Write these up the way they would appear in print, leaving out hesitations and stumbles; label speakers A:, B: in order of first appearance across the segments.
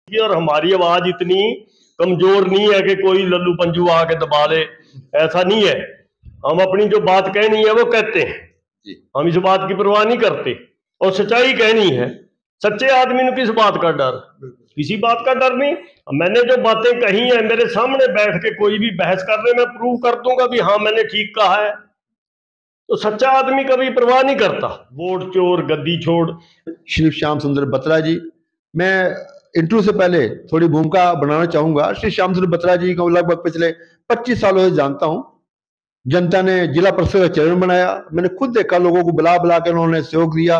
A: और हमारी आवाज इतनी कमजोर नहीं है कि कोई लल्लू पंजू आके दबा ले, ऐसा नहीं है। हम अपनी जो बात कहनी है वो कहते हैं, हम इस बात की परवाह नहीं करते और सच्चाई कहनी है। सच्चे आदमी ने किस बात का डर, किसी बात का डर नहीं। मैंने जो बातें कही हैं, मेरे सामने बैठ के कोई भी बहस कर रहे, मैं प्रूव कर दूंगा भी हाँ मैंने ठीक कहा है। तो सच्चा आदमी कभी परवाह नहीं करता। वोट चोर गद्दी छोड़।
B: श्री श्याम सुंदर बत्रा जी, मैं इंटरव्यू से पहले थोड़ी भूमिका बनाना चाहूंगा। श्री श्याम सुंदर बत्रा जी को लगभग पिछले 25 सालों से जानता हूं। जनता ने जिला परिषद का चेयरमैन बनाया, मैंने खुद देखा लोगों को बुला बुला के उन्होंने सहयोग दिया,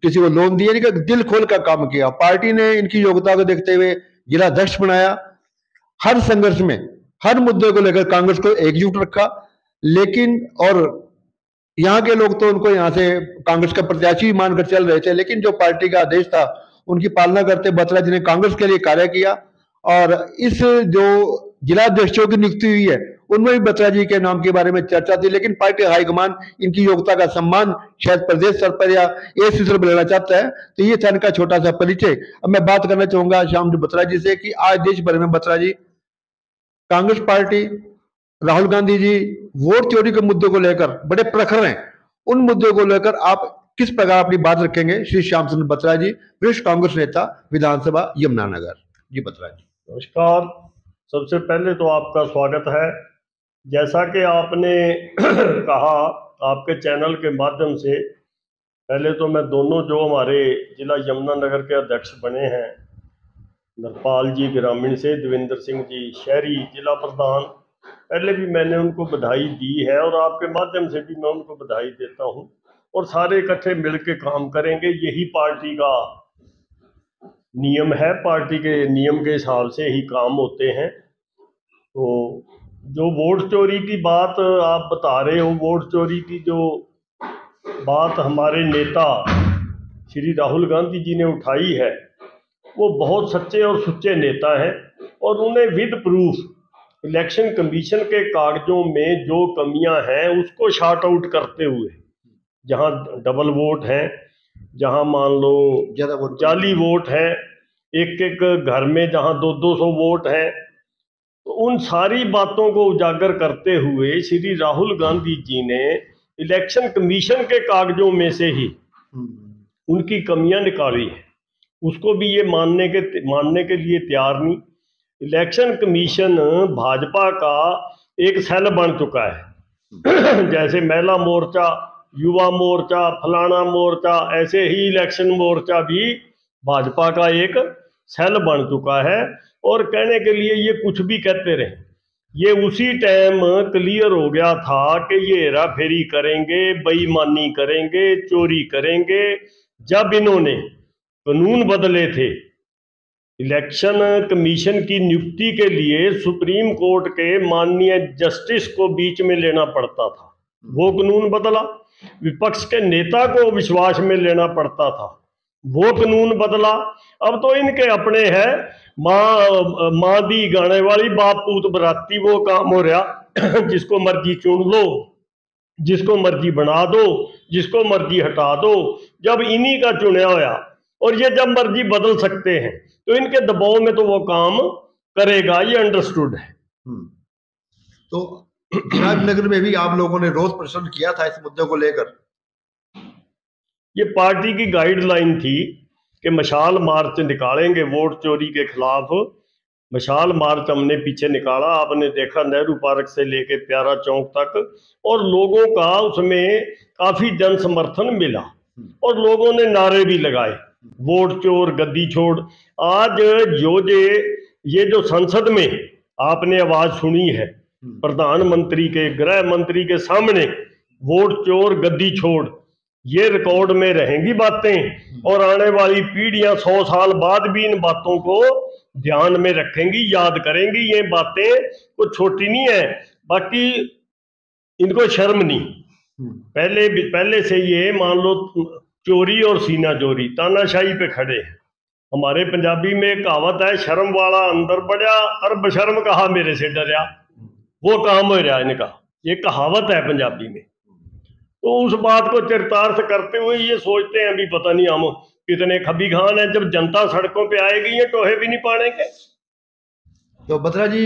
B: किसी को लोन दिया, नहीं दिल खोल का काम किया। पार्टी ने इनकी योग्यता को देखते हुए जिला अध्यक्ष बनाया। हर संघर्ष में हर मुद्दे को लेकर कांग्रेस को एकजुट रखा। लेकिन और यहाँ के लोग तो उनको यहाँ से कांग्रेस का प्रत्याशी मानकर चल रहे थे, लेकिन जो पार्टी का आदेश था उनकी पालना करते बत्रा जी ने कांग्रेस के लिए कार्य किया। और इस जो जिला अध्यक्षों की नियुक्ति हुई है उनमें भी बत्रा जी के नाम के बारे में चर्चा थी, लेकिन पार्टी हाईकमान इनकी योग्यता का सम्मान शायद प्रदेश स्तर पर या एस स्तर पर लेना चाहता है। तो ये था इनका छोटा सा परिचय। अब मैं बात करना चाहूंगा श्याम बत्रा जी से कि आज देश भर में बत्रा जी, कांग्रेस पार्टी, राहुल गांधी जी वोट चोरी के मुद्दे को लेकर बड़े प्रखर हैं। उन मुद्दों को लेकर आप किस प्रकार अपनी बात रखेंगे? श्री श्याम सुंदर बत्रा जी, वरिष्ठ कांग्रेस नेता, विधानसभा यमुनानगर। जी बत्रा जी।
A: नमस्कार। सबसे पहले तो आपका स्वागत है। जैसा कि आपने कहा, आपके चैनल के माध्यम से पहले तो मैं दोनों जो हमारे जिला यमुनानगर के अध्यक्ष बने हैं, नरपाल जी ग्रामीण से, देवेंद्र सिंह जी शहरी जिला प्रधान, पहले भी मैंने उनको बधाई दी है और आपके माध्यम से भी मैं उनको बधाई देता हूं। और सारे इकट्ठे मिलकर काम करेंगे, यही पार्टी का नियम है। पार्टी के नियम के हिसाब से ही काम होते हैं। तो जो वोट चोरी की बात आप बता रहे हो, वोट चोरी की जो बात हमारे नेता श्री राहुल गांधी जी ने उठाई है, वो बहुत सच्चे और सुच्चे नेता हैं और उन्हें विद प्रूफ इलेक्शन कमीशन के कागजों में जो कमियां हैं उसको शार्ट आउट करते हुए, जहां डबल वोट हैं, जहां मान लो जाली वोट है, एक एक घर में जहां 200 वोट हैं, तो उन सारी बातों को उजागर करते हुए श्री राहुल गांधी जी ने इलेक्शन कमीशन के कागजों में से ही उनकी कमियां निकाली है। उसको भी ये मानने के लिए तैयार नहीं। इलेक्शन कमीशन भाजपा का एक सेल बन चुका है। जैसे महिला मोर्चा, युवा मोर्चा, फलाना मोर्चा, ऐसे ही इलेक्शन मोर्चा भी भाजपा का एक सेल बन चुका है। और कहने के लिए ये कुछ भी कहते रहे, ये उसी टाइम क्लियर हो गया था कि ये हेरा फेरी करेंगे, बेईमानी करेंगे, चोरी करेंगे, जब इन्होंने कानून बदले थे। इलेक्शन कमीशन की नियुक्ति के लिए सुप्रीम कोर्ट के माननीय जस्टिस को बीच में लेना पड़ता था, वो कानून बदला। विपक्ष के नेता को विश्वास में लेना पड़ता था, वो कानून बदला। अब तो इनके अपने है, माँ दी गाने वाली बाप पूत बराती, वो काम हो रहा। जिसको मर्जी चुन लो, जिसको मर्जी बना दो, जिसको मर्जी हटा दो, जब इन्हीं का चुना होया और ये जब मर्जी बदल सकते हैं तो इनके दबाव में तो वो काम करेगा, ये अंडरस्टूड है।
B: तो नगर में भी आप लोगों ने रोष प्रदर्शन किया था इस मुद्दे को लेकर।
A: ये पार्टी की गाइडलाइन थी कि मशाल मार्च निकालेंगे वोट चोरी के खिलाफ। मशाल मार्च हमने पीछे निकाला, आपने देखा नेहरू पार्क से लेके प्यारा चौक तक, और लोगों का उसमें काफी जन समर्थन मिला और लोगों ने नारे भी लगाए, वोट चोर गद्दी छोड़। आज ये जो संसद में आपने आवाज सुनी है प्रधानमंत्री के, गृह मंत्री के सामने, वोट चोर गद्दी छोड़, ये रिकॉर्ड में रहेंगी बातें और आने वाली पीढ़ियां 100 साल बाद भी इन बातों को ध्यान में रखेंगी, याद करेंगी। ये बातें कुछ छोटी नहीं है, बाकी इनको शर्म नहीं। पहले से ये मान लो चोरी और सीना चोरी, तानाशाही पे खड़े हैं। हमारे पंजाबी में एक कहावत है, शर्म वाला अंदर बढ़िया और बशर्म कहा मेरे से डरिया। वो काम हो रहा है इनका, ये कहावत है पंजाबी में। तो उस बात को चरितार्थ करते हुए ये सोचते हैं भी पता नहीं हम कितने खबी खान है, जब जनता सड़कों पे आएगी ये टोहे भी नहीं पाड़ेंगे।
B: तो बत्रा जी,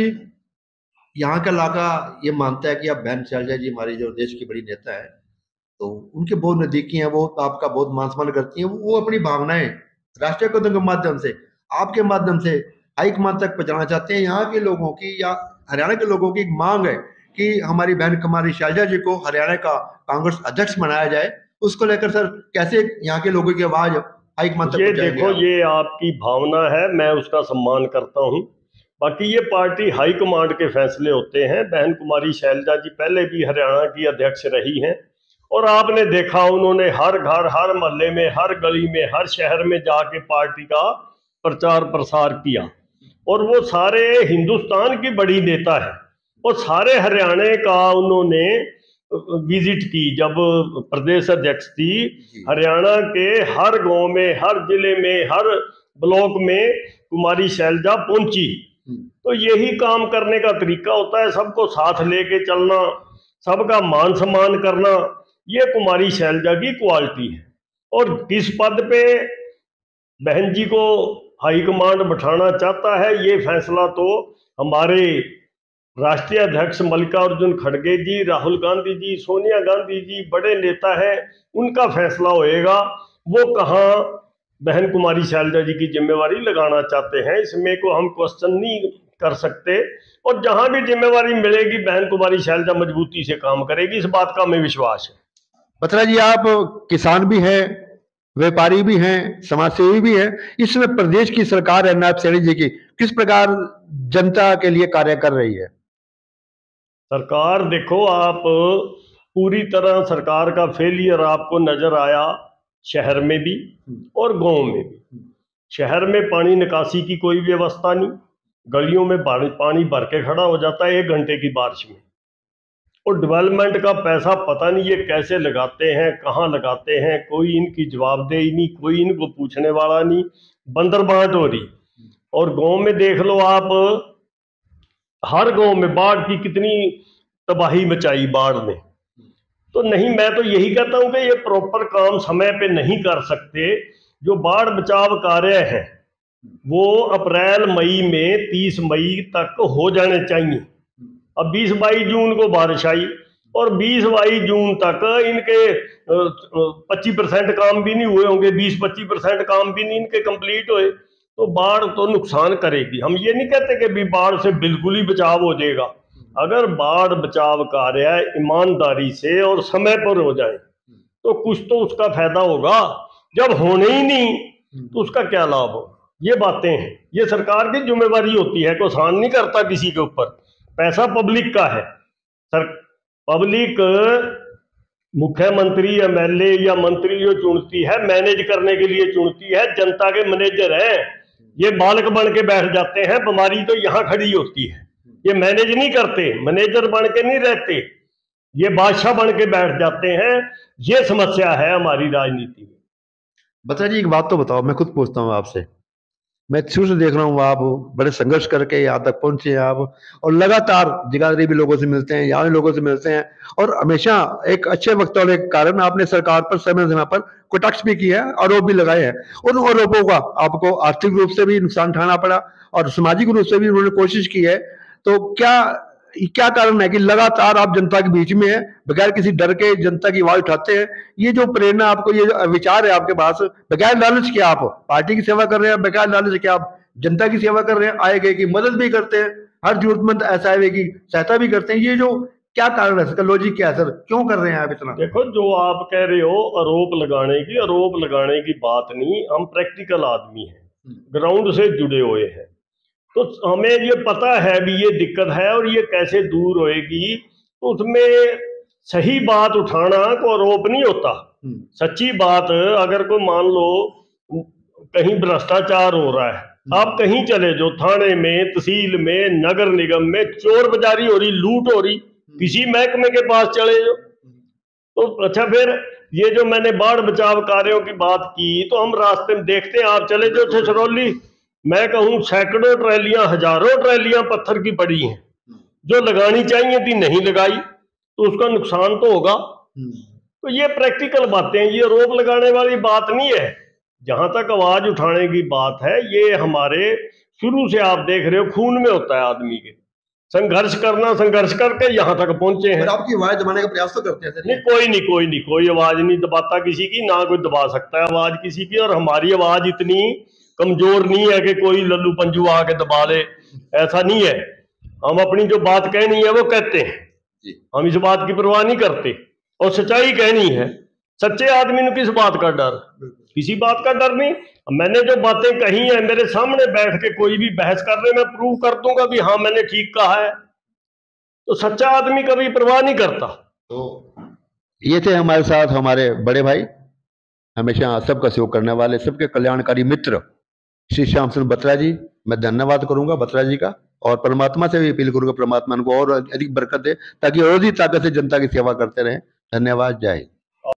B: यहाँ का इलाका ये मानता है कि आप बहन शैलजा जी हमारी जो देश की बड़ी नेता है, तो उनके बहुत नजदीकी हैं, वो आपका बहुत मान सम्मान करती हैं, वो अपनी भावनाएं राष्ट्रीय कदम के माध्यम से, आपके माध्यम से हाईकमान तक पहुंचाना चाहते हैं। यहाँ के लोगों की या हरियाणा के लोगों की एक मांग है कि हमारी बहन कुमारी शैलजा जी को हरियाणा का कांग्रेस अध्यक्ष बनाया जाए। उसको लेकर सर कैसे यहाँ के लोगों की आवाज हाईकमान तक
A: ये देखो, ये आपकी भावना है, मैं उसका सम्मान करता हूँ। बाकी ये पार्टी हाईकमांड के फैसले होते हैं। बहन कुमारी शैलजा जी पहले भी हरियाणा की अध्यक्ष रही हैं और आपने देखा उन्होंने हर घर, हर मोहल्ले में, हर गली में, हर शहर में जाके पार्टी का प्रचार प्रसार किया। और वो सारे हिंदुस्तान की बड़ी नेता है और सारे हरियाणा का उन्होंने विजिट की। जब प्रदेश अध्यक्ष थी, हरियाणा के हर गांव में, हर जिले में, हर ब्लॉक में कुमारी शैलजा पहुंची। तो यही काम करने का तरीका होता है, सबको साथ लेके चलना, सबका मान सम्मान करना, ये कुमारी शैलजा की क्वालिटी है। और किस पद पे बहन जी को हाईकमांड बैठाना चाहता है, ये फैसला तो हमारे राष्ट्रीय अध्यक्ष मल्लिकार्जुन खड़गे जी, राहुल गांधी जी, सोनिया गांधी जी बड़े नेता हैं, उनका फैसला होएगा वो कहाँ बहन कुमारी शैलजा जी की जिम्मेवारी लगाना चाहते हैं। इसमें को हम क्वेश्चन नहीं कर सकते और जहां भी जिम्मेवारी मिलेगी बहन कुमारी शैलजा मजबूती से काम करेगी, इस बात का हमें विश्वास है।
B: बत्रा जी, आप किसान भी हैं, व्यापारी भी हैं, समाजसेवी भी हैं, इसमें प्रदेश की सरकार है नायब सैनी जी की किस प्रकार जनता के लिए कार्य कर रही है?
A: सरकार देखो, आप पूरी तरह सरकार का फेलियर आपको नजर आया शहर में भी और गांव में भी। शहर में पानी निकासी की कोई व्यवस्था नहीं, गलियों में पानी भर के खड़ा हो जाता है 1 घंटे की बारिश में। और डेवलपमेंट का पैसा पता नहीं ये कैसे लगाते हैं, कहाँ लगाते हैं, कोई इनकी जवाबदेही नहीं, कोई इनको पूछने वाला नहीं, बंदरबांट हो रही। और गांव में देख लो आप, हर गांव में बाढ़ की कितनी तबाही मचाई बाढ़ ने। तो नहीं, मैं तो यही कहता हूं कि ये प्रॉपर काम समय पे नहीं कर सकते। जो बाढ़ बचाव कार्य है वो अप्रैल मई में 30 मई तक हो जाने चाहिए। अब 20-22 जून को बारिश आई और 20-22 जून तक इनके 25% काम भी नहीं हुए होंगे, 20-25% काम भी नहीं इनके कंप्लीट हुए। तो बाढ़ तो नुकसान करेगी। हम ये नहीं कहते कि भी बाढ़ से बिल्कुल ही बचाव हो जाएगा। अगर बाढ़ बचाव कार्य ईमानदारी से और समय पर हो जाए तो कुछ तो उसका फायदा होगा। जब होने ही नहीं तो उसका क्या लाभ हो? ये बातें हैं, ये सरकार की जिम्मेवारी होती है, कोई आसान नहीं करता किसी के ऊपर। पैसा पब्लिक का है, सर पब्लिक मुख्यमंत्री एमएलए या मंत्री जो चुनती है मैनेज करने के लिए चुनती है, जनता के मैनेजर हैं। ये बालक बन के बैठ जाते हैं, बीमारी तो यहाँ खड़ी होती है। ये मैनेज नहीं करते, मैनेजर बन के नहीं रहते, ये बादशाह बन के बैठ जाते हैं। ये समस्या है हमारी राजनीति में।
B: बत्रा जी, एक बात तो बताओ, मैं खुद पूछता हूँ आपसे। मैं शुरू से देख रहा हूँ आप बड़े संघर्ष करके यहाँ तक पहुंचे हैं आप, और लगातार जगाधरी भी लोगों से मिलते हैं, यहाँ लोगों से मिलते हैं, और हमेशा एक अच्छे वक्त वाले के कारण आपने सरकार पर समय समय पर कटाक्ष भी किया है, आरोप भी लगाए हैं। उन आरोपों का आपको आर्थिक रूप से भी नुकसान उठाना पड़ा और सामाजिक रूप से भी उन्होंने कोशिश की है। तो क्या कारण है कि लगातार आप जनता के बीच में है, बगैर किसी डर के जनता की आवाज उठाते हैं? ये जो प्रेरणा आपको, ये जो विचार है आपके पास, बगैर लालच के आप पार्टी की सेवा कर रहे हैं, बगैर लालच के आप जनता की सेवा कर रहे हैं, आए गए की मदद भी करते हैं, हर जरूरतमंद ऐसा है की सहायता भी करते हैं। ये जो क्या कारण है, इसका लॉजिक क्या है सर, क्यों कर रहे हैं आप इतना?
A: देखो, जो आप कह रहे हो आरोप लगाने की बात नहीं, हम प्रैक्टिकल आदमी हैं, ग्राउंड से जुड़े हुए हैं, तो हमें ये पता है भी ये दिक्कत है और ये कैसे दूर होएगी। तो उसमें सही बात उठाना को आरोप नहीं होता। सच्ची बात, अगर कोई मान लो कहीं भ्रष्टाचार हो रहा है, आप कहीं चले जो थाने में, तहसील में, नगर निगम में चोर बाजारी हो रही, लूट हो रही, किसी महकमे के पास चले जो तो अच्छा। फिर ये जो मैंने बाढ़ बचाव कार्यों की बात की, तो हम रास्ते में देखते हैं, आप चले जो छछरौली, मैं कहूं सैकड़ों ट्रैलियां, हजारों ट्रैलियां पत्थर की पड़ी हैं, जो लगानी चाहिए थी नहीं लगाई, तो उसका नुकसान तो होगा। तो ये प्रैक्टिकल बातें हैं, ये आरोप लगाने वाली बात नहीं है। जहां तक आवाज उठाने की बात है, ये हमारे शुरू से आप देख रहे हो खून में होता है आदमी के, संघर्ष करना, संघर्ष करके यहाँ तक पहुंचे हैं।
B: आपकी आवाज दबाने का प्रयास तो करते हैं?
A: नहीं, कोई आवाज नहीं दबाता किसी की, ना कोई दबा सकता है आवाज किसी की। और हमारी आवाज इतनी कमजोर नहीं है कि कोई लल्लू पंजू आके दबा ले, ऐसा नहीं है। हम अपनी जो बात कहनी है वो कहते हैं, हम इस बात की परवाह नहीं करते, और सच्चाई कहनी है। सच्चे आदमी ने किस बात का डर, किसी बात का डर नहीं। मैंने जो बातें कही है, मेरे सामने बैठ के कोई भी बहस कर रहे, मैं प्रूव कर दूंगा भी हाँ मैंने ठीक कहा है। तो सच्चा आदमी कभी परवाह नहीं करता।
B: तो ये थे हमारे साथ हमारे बड़े भाई, हमेशा सबका सहयोग करने वाले, सबके कल्याणकारी मित्र श्री श्याम सुंदर बत्रा जी। मैं धन्यवाद करूंगा बत्रा जी का, और परमात्मा से भी अपील करूंगा परमात्मा उनको और अधिक बरकत दे, ताकि और भी ताकत से जनता की सेवा करते रहें। धन्यवाद। जय हिंद।